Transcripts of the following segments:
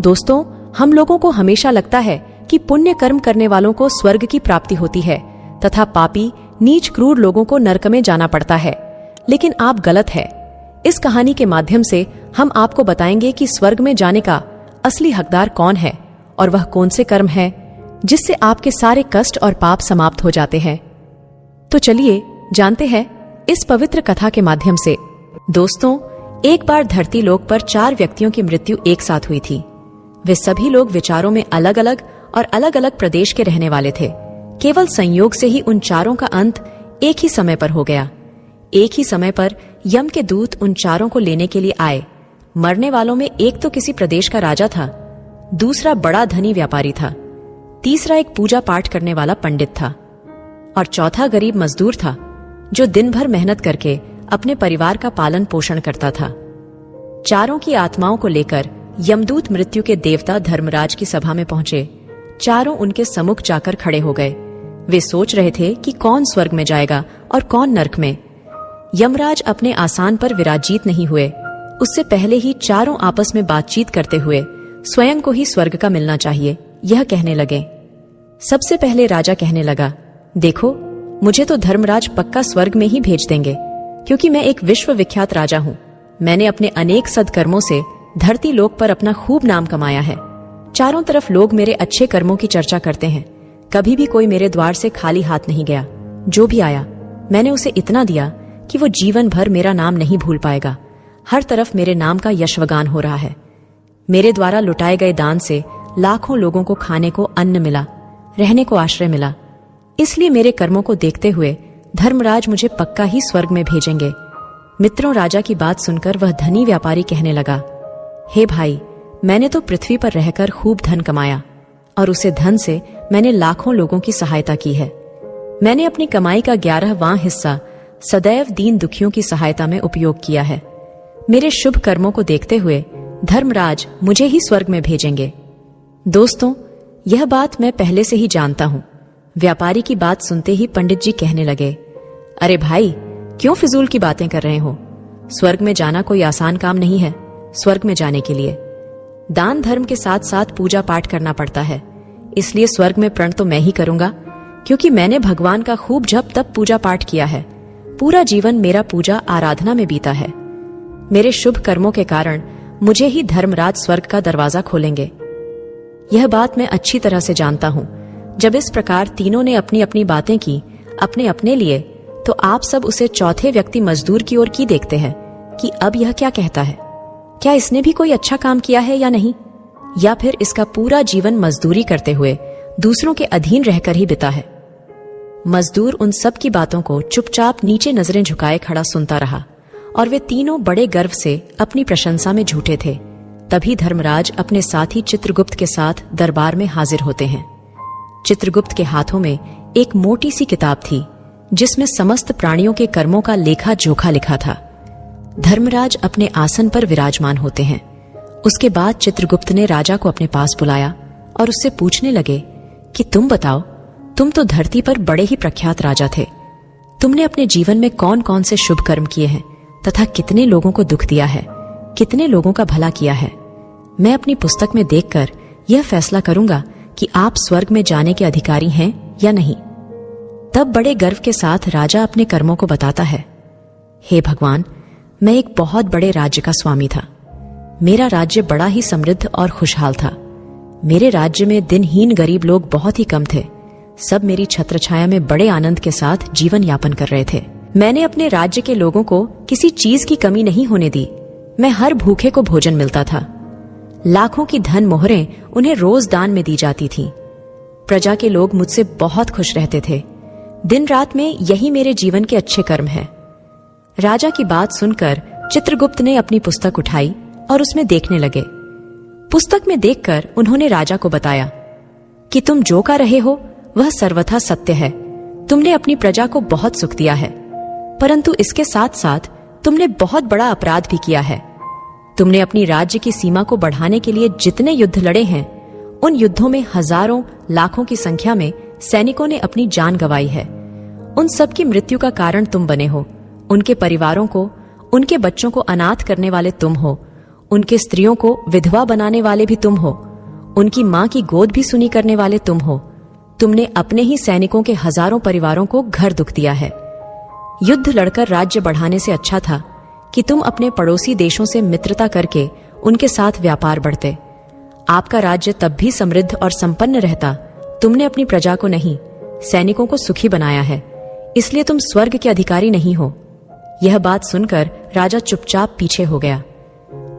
दोस्तों, हम लोगों को हमेशा लगता है कि पुण्य कर्म करने वालों को स्वर्ग की प्राप्ति होती है तथा पापी नीच क्रूर लोगों को नरक में जाना पड़ता है, लेकिन आप गलत है। इस कहानी के माध्यम से हम आपको बताएंगे कि स्वर्ग में जाने का असली हकदार कौन है और वह कौन से कर्म है जिससे आपके सारे कष्ट और पाप समाप्त हो जाते हैं। तो चलिए जानते हैं इस पवित्र कथा के माध्यम से। दोस्तों, एक बार धरती लोक पर 4 व्यक्तियों की मृत्यु एक साथ हुई थी। वे सभी लोग विचारों में अलग अलग और अलग अलग प्रदेश के रहने वाले थे। केवल संयोग से ही उन चारों का अंत एक ही समय पर हो गया। एक ही समय पर यम के दूत उन चारों को लेने के लिए आए। मरने वालों में एक तो किसी प्रदेश का राजा था, दूसरा बड़ा धनी व्यापारी था, तीसरा एक पूजा पाठ करने वाला पंडित था और चौथा गरीब मजदूर था जो दिन भर मेहनत करके अपने परिवार का पालन पोषण करता था। चारों की आत्माओं को लेकर यमदूत मृत्यु के देवता धर्मराज की सभा में पहुंचे। चारों उनके सम्मुख जाकर खड़े हो गए। वे सोच रहे थे कि कौन स्वर्ग में जाएगा और कौन नरक में। यमराज अपने आसान पर विराजित नहीं हुए। उससे पहले ही चारों आपस में बातचीत करते हुए स्वयं को ही स्वर्ग का मिलना चाहिए, यह कहने लगे। सबसे पहले राजा कहने लगा, देखो, मुझे तो धर्मराज पक्का स्वर्ग में ही भेज देंगे, क्योंकि मैं एक विश्व विख्यात राजा हूँ। मैंने अपने अनेक सदकर्मों से धरती लोक पर अपना खूब नाम कमाया है। चारों तरफ लोग मेरे अच्छे कर्मों की चर्चा करते हैं। कभी भी कोई मेरे द्वार से खाली हाथ नहीं गया। जो भी आया मैंने उसे इतना दिया कि वो जीवन भर मेरा नाम नहीं भूल पाएगा। हर तरफ मेरे नाम का यशगान हो रहा है। मेरे द्वारा लुटाए गए दान से लाखों लोगों को खाने को अन्न मिला, रहने को आश्रय मिला। इसलिए मेरे कर्मों को देखते हुए धर्मराज मुझे पक्का ही स्वर्ग में भेजेंगे। मित्रों, राजा की बात सुनकर वह धनी व्यापारी कहने लगा, हे भाई, मैंने तो पृथ्वी पर रहकर खूब धन कमाया और उसे धन से मैंने लाखों लोगों की सहायता की है। मैंने अपनी कमाई का 11वां हिस्सा सदैव दीन दुखियों की सहायता में उपयोग किया है। मेरे शुभ कर्मों को देखते हुए धर्मराज मुझे ही स्वर्ग में भेजेंगे। दोस्तों, यह बात मैं पहले से ही जानता हूँ। व्यापारी की बात सुनते ही पंडित जी कहने लगे, अरे भाई, क्यों फिजूल की बातें कर रहे हो? स्वर्ग में जाना कोई आसान काम नहीं है। स्वर्ग में जाने के लिए दान धर्म के साथ साथ पूजा पाठ करना पड़ता है। इसलिए स्वर्ग में प्रण तो मैं ही करूंगा, क्योंकि मैंने भगवान का खूब जप तप पूजा पाठ किया है। पूरा जीवन मेरा पूजा आराधना में बीता है। मेरे शुभ कर्मों के कारण मुझे ही धर्मराज स्वर्ग का दरवाजा खोलेंगे। यह बात मैं अच्छी तरह से जानता हूँ। जब इस प्रकार तीनों ने अपनी अपनी बातें की अपने अपने लिए, तो आप सब उसे चौथे व्यक्ति मजदूर की ओर की देखते हैं कि अब यह क्या कहता है। क्या इसने भी कोई अच्छा काम किया है या नहीं, या फिर इसका पूरा जीवन मजदूरी करते हुए दूसरों के अधीन रहकर ही बिता है। मजदूर उन सब की बातों को चुपचाप नीचे नजरें झुकाए खड़ा सुनता रहा और वे तीनों बड़े गर्व से अपनी प्रशंसा में झूठे थे। तभी धर्मराज अपने साथी चित्रगुप्त के साथ दरबार में हाजिर होते हैं। चित्रगुप्त के हाथों में एक मोटी सी किताब थी जिसमें समस्त प्राणियों के कर्मों का लेखा जोखा लिखा था। धर्मराज अपने आसन पर विराजमान होते हैं। उसके बाद चित्रगुप्त ने राजा को अपने पास बुलाया और उससे पूछने लगे कि तुम बताओ, तुम तो धरती पर बड़े ही प्रख्यात राजा थे। तुमने अपने जीवन में कौन कौन से शुभ कर्म किए हैं तथा कितने लोगों को दुख दिया है, कितने लोगों का भला किया है। मैं अपनी पुस्तक में देखकर यह फैसला करूंगा कि आप स्वर्ग में जाने के अधिकारी हैं या नहीं। तब बड़े गर्व के साथ राजा अपने कर्मों को बताता है, हे भगवान, मैं एक बहुत बड़े राज्य का स्वामी था। मेरा राज्य बड़ा ही समृद्ध और खुशहाल था। मेरे राज्य में दिनहीन गरीब लोग बहुत ही कम थे। सब मेरी छत्रछाया में बड़े आनंद के साथ जीवन यापन कर रहे थे। मैंने अपने राज्य के लोगों को किसी चीज की कमी नहीं होने दी। मैं हर भूखे को भोजन मिलता था। लाखों की धन मोहरें उन्हें रोज दान में दी जाती थीं। प्रजा के लोग मुझसे बहुत खुश रहते थे। दिन रात में यही मेरे जीवन के अच्छे कर्म हैं। राजा की बात सुनकर चित्रगुप्त ने अपनी पुस्तक उठाई और उसमें देखने लगे। पुस्तक में देखकर उन्होंने राजा को बताया कि तुम जो कर रहे हो वह सर्वथा सत्य है। तुमने अपनी प्रजा को बहुत सुख दिया है, परंतु इसके साथ साथ तुमने बहुत बड़ा अपराध भी किया है। तुमने अपनी राज्य की सीमा को बढ़ाने के लिए जितने युद्ध लड़े हैं, उन युद्धों में हजारों लाखों की संख्या में सैनिकों ने अपनी जान गंवाई है। उन सब की मृत्यु का कारण तुम बने हो। उनके परिवारों को, उनके बच्चों को अनाथ करने वाले तुम हो। उनके स्त्रियों को विधवा बनाने वाले भी तुम हो, उनकी मां की गोद भी सुनी करने वाले तुम हो। तुमने अपने ही सैनिकों के हजारों परिवारों को घर दुख दिया है। युद्ध लड़कर राज्य बढ़ाने से अच्छा था कि तुम अपने पड़ोसी देशों से मित्रता करके उनके साथ व्यापार बढ़ते। आपका राज्य तब भी समृद्ध और संपन्न रहता। तुमने अपनी प्रजा को नहीं, सैनिकों को सुखी बनाया है, इसलिए तुम स्वर्ग के अधिकारी नहीं हो। यह बात सुनकर राजा चुपचाप पीछे हो गया।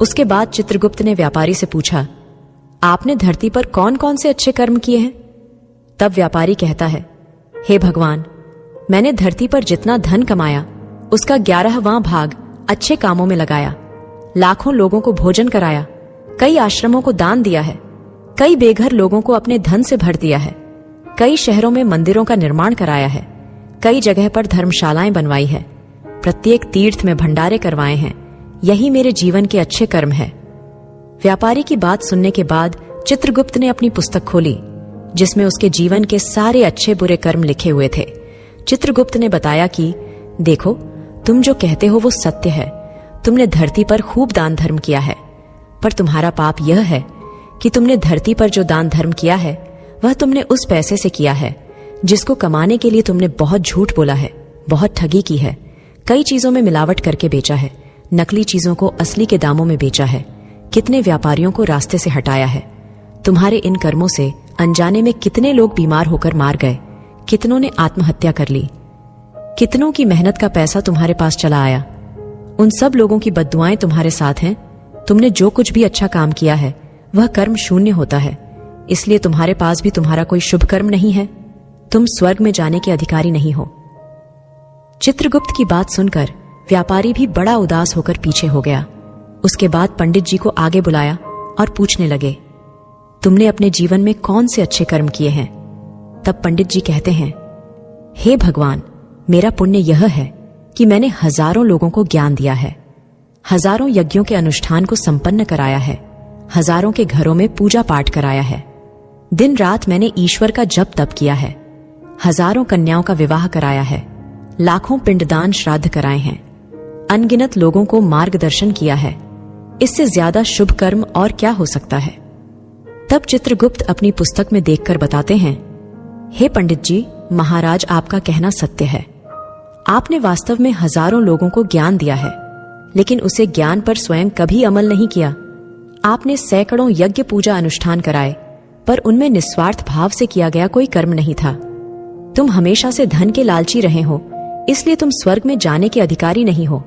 उसके बाद चित्रगुप्त ने व्यापारी से पूछा, आपने धरती पर कौन कौन से अच्छे कर्म किए हैं? तब व्यापारी कहता है, हे भगवान, मैंने धरती पर जितना धन कमाया उसका 11वां भाग अच्छे कामों में लगाया। लाखों लोगों को भोजन कराया, कई आश्रमों को दान दिया है, कई बेघर लोगों को अपने धन से भर दिया है, कई शहरों में मंदिरों का निर्माण कराया है, कई जगह पर धर्मशालाएं बनवाई है, प्रत्येक तीर्थ में भंडारे करवाए हैं। यही मेरे जीवन के अच्छे कर्म है। व्यापारी की बात सुनने के बाद चित्रगुप्त ने अपनी पुस्तक खोली, जिसमें उसके जीवन के सारे अच्छे बुरे कर्म लिखे हुए थे। चित्रगुप्त ने बताया कि देखो, तुम जो कहते हो वो सत्य है। तुमने धरती पर खूब दान धर्म किया है, पर तुम्हारा पाप यह है कि तुमने धरती पर जो दान धर्म किया है वह तुमने उस पैसे से किया है जिसको कमाने के लिए तुमने बहुत झूठ बोला है, बहुत ठगी की है, कई चीजों में मिलावट करके बेचा है, नकली चीजों को असली के दामों में बेचा है, कितने व्यापारियों को रास्ते से हटाया है। तुम्हारे इन कर्मों से अनजाने में कितने लोग बीमार होकर मार गए, कितनों ने आत्महत्या कर ली, कितनों की मेहनत का पैसा तुम्हारे पास चला आया। उन सब लोगों की बद्दुआएं तुम्हारे साथ हैं। तुमने जो कुछ भी अच्छा काम किया है वह कर्म शून्य होता है, इसलिए तुम्हारे पास भी तुम्हारा कोई शुभ कर्म नहीं है। तुम स्वर्ग में जाने के अधिकारी नहीं हो। चित्रगुप्त की बात सुनकर व्यापारी भी बड़ा उदास होकर पीछे हो गया। उसके बाद पंडित जी को आगे बुलाया और पूछने लगे, तुमने अपने जीवन में कौन से अच्छे कर्म किए हैं? तब पंडित जी कहते हैं, हे भगवान, मेरा पुण्य यह है कि मैंने हजारों लोगों को ज्ञान दिया है, हजारों यज्ञों के अनुष्ठान को संपन्न कराया है, हजारों के घरों में पूजा पाठ कराया है, दिन रात मैंने ईश्वर का जप तप किया है, हजारों कन्याओं का विवाह कराया है, लाखों पिंडदान श्राद्ध कराए हैं, अनगिनत लोगों को मार्गदर्शन किया है। इससे ज्यादा शुभ कर्म और क्या हो सकता है? तब चित्रगुप्त अपनी पुस्तक में देखकर बताते हैं, हे पंडित जी, महाराज, आपका कहना सत्य है। आपने वास्तव में हजारों लोगों को ज्ञान दिया है, लेकिन उसे ज्ञान पर स्वयं कभी अमल नहीं किया। आपने सैकड़ों यज्ञ पूजा अनुष्ठान कराए, पर उनमें निस्वार्थ भाव से किया गया कोई कर्म नहीं था। तुम हमेशा से धन के लालची रहे हो, इसलिए तुम स्वर्ग में जाने के अधिकारी नहीं हो।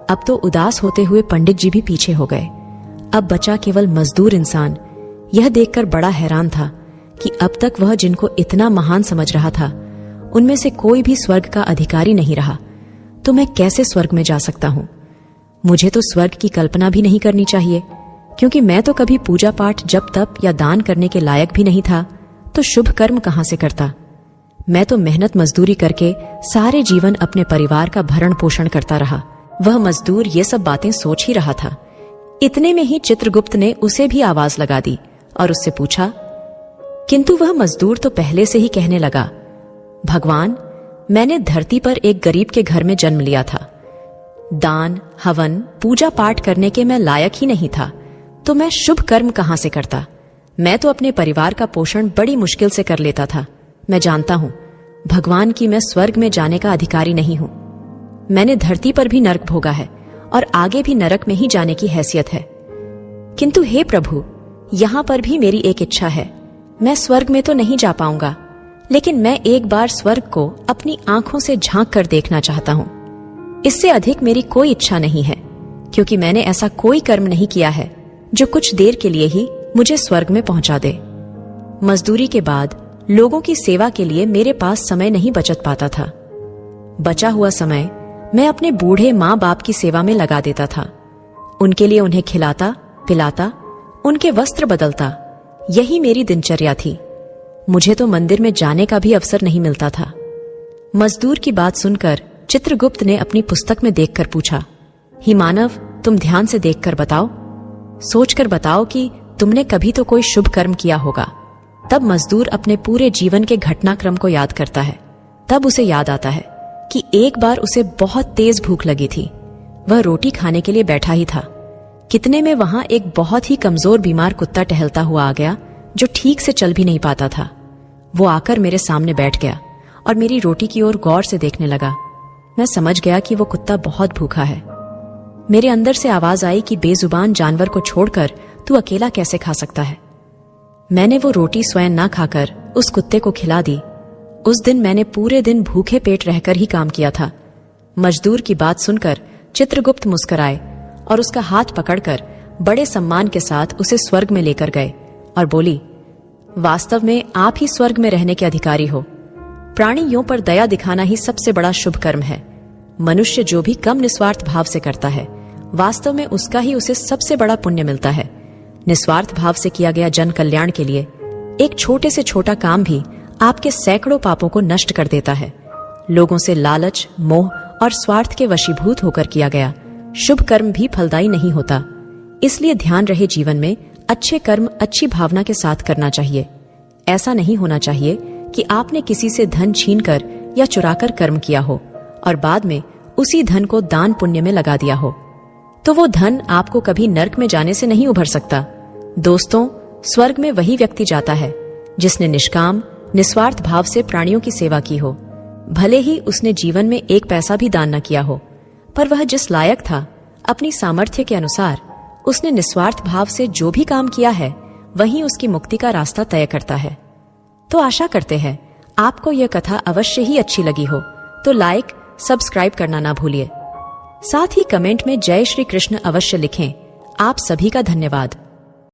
अब तो उदास होते हुए पंडित जी भी पीछे हो गए। अब बचा केवल मजदूर इंसान। यह देखकर बड़ा हैरान था कि अब तक वह जिनको इतना महान समझ रहा था, उनमें से कोई भी स्वर्ग का अधिकारी नहीं रहा। तो मैं कैसे स्वर्ग में जा सकता हूं? मुझे तो स्वर्ग की कल्पना भी नहीं करनी चाहिए, क्योंकि मैं तो कभी पूजा पाठ, जप तप या दान करने के लायक भी नहीं था, तो शुभ कर्म कहां से करता? मैं तो मेहनत मजदूरी करके सारे जीवन अपने परिवार का भरण पोषण करता रहा। वह मजदूर ये सब बातें सोच ही रहा था। इतने में ही चित्रगुप्त ने उसे भी आवाज लगा दी और उससे पूछा, किंतु वह मजदूर तो पहले से ही कहने लगा, भगवान, मैंने धरती पर एक गरीब के घर में जन्म लिया था। दान, हवन, पूजा पाठ करने के मैं लायक ही नहीं था, तो मैं शुभ कर्म कहां से करता? मैं तो अपने परिवार का पोषण बड़ी मुश्किल से कर लेता था। मैं जानता हूं भगवान कि मैं स्वर्ग में जाने का अधिकारी नहीं हूं। मैंने धरती पर भी नरक भोगा है और आगे भी नरक में ही जाने की हैसियत है। किंतु हे प्रभु, यहां पर भी मेरी एक इच्छा है। मैं स्वर्ग में तो नहीं जा पाऊंगा, लेकिन मैं एक बार स्वर्ग को अपनी आंखों से झांक कर देखना चाहता हूं। इससे अधिक मेरी कोई इच्छा नहीं है, क्योंकि मैंने ऐसा कोई कर्म नहीं किया है जो कुछ देर के लिए ही मुझे स्वर्ग में पहुंचा दे। मजदूरी के बाद लोगों की सेवा के लिए मेरे पास समय नहीं बचत पाता था। बचा हुआ समय मैं अपने बूढ़े माँ बाप की सेवा में लगा देता था। उनके लिए उन्हें खिलाता पिलाता, उनके वस्त्र बदलता, यही मेरी दिनचर्या थी। मुझे तो मंदिर में जाने का भी अवसर नहीं मिलता था। मजदूर की बात सुनकर चित्रगुप्त ने अपनी पुस्तक में देखकर पूछा, ही मानव, तुम ध्यान से देखकर बताओ, सोचकर बताओ कि तुमने कभी तो कोई शुभ कर्म किया होगा। तब मजदूर अपने पूरे जीवन के घटनाक्रम को याद करता है। तब उसे याद आता है कि एक बार उसे बहुत तेज भूख लगी थी। वह रोटी खाने के लिए बैठा ही था कितने में वहां एक बहुत ही कमजोर बीमार कुत्ता टहलता हुआ आ गया जो ठीक से चल भी नहीं पाता था। वो आकर मेरे सामने बैठ गया और मेरी रोटी की ओर गौर से देखने लगा। मैं समझ गया कि वो कुत्ता बहुत भूखा है। मेरे अंदर से आवाज आई कि बेजुबान जानवर को छोड़कर तू अकेला कैसे खा सकता है। मैंने वो रोटी स्वयं ना खाकर उस कुत्ते को खिला दी। उस दिन मैंने पूरे दिन भूखे पेट रहकर ही काम किया था। मजदूर की बात सुनकर चित्रगुप्त मुस्कुराए और उसका हाथ पकड़कर बड़े सम्मान के साथ उसे स्वर्ग में लेकर गए और बोली, वास्तव में आप ही स्वर्ग में रहने के अधिकारी हो। प्राणियों पर दया दिखाना ही सबसे बड़ा शुभ कर्म है। मनुष्य जो भी कम निस्वार्थ भाव से करता है, वास्तव में उसका ही उसे सबसे बड़ा पुण्य मिलता है। निस्वार्थ भाव से किया गया जन कल्याण के लिए एक छोटे से छोटा काम भी आपके सैकड़ों पापों को नष्ट कर देता है। लोगों से लालच, मोह और स्वार्थ के वशीभूत होकर किया गया शुभ कर्म भी फलदायी नहीं होता। इसलिए ध्यान रहे, जीवन में अच्छे कर्म अच्छी भावना के साथ करना चाहिए। ऐसा नहीं होना चाहिए कि आपने किसी से धन छीनकर या चुराकर कर्म किया हो और बाद में उसी धन को दान पुण्य में लगा दिया हो, तो वो धन आपको कभी नर्क में जाने से नहीं उभर सकता। दोस्तों, स्वर्ग में वही व्यक्ति जाता है जिसने निष्काम निस्वार्थ भाव से प्राणियों की सेवा की हो। भले ही उसने जीवन में एक पैसा भी दान न किया हो, पर वह जिस लायक था, अपनी सामर्थ्य के अनुसार उसने निस्वार्थ भाव से जो भी काम किया है, वही उसकी मुक्ति का रास्ता तय करता है। तो आशा करते हैं आपको यह कथा अवश्य ही अच्छी लगी हो, तो लाइक, सब्सक्राइब करना ना भूलिए। साथ ही कमेंट में जय श्री कृष्ण अवश्य लिखें। आप सभी का धन्यवाद।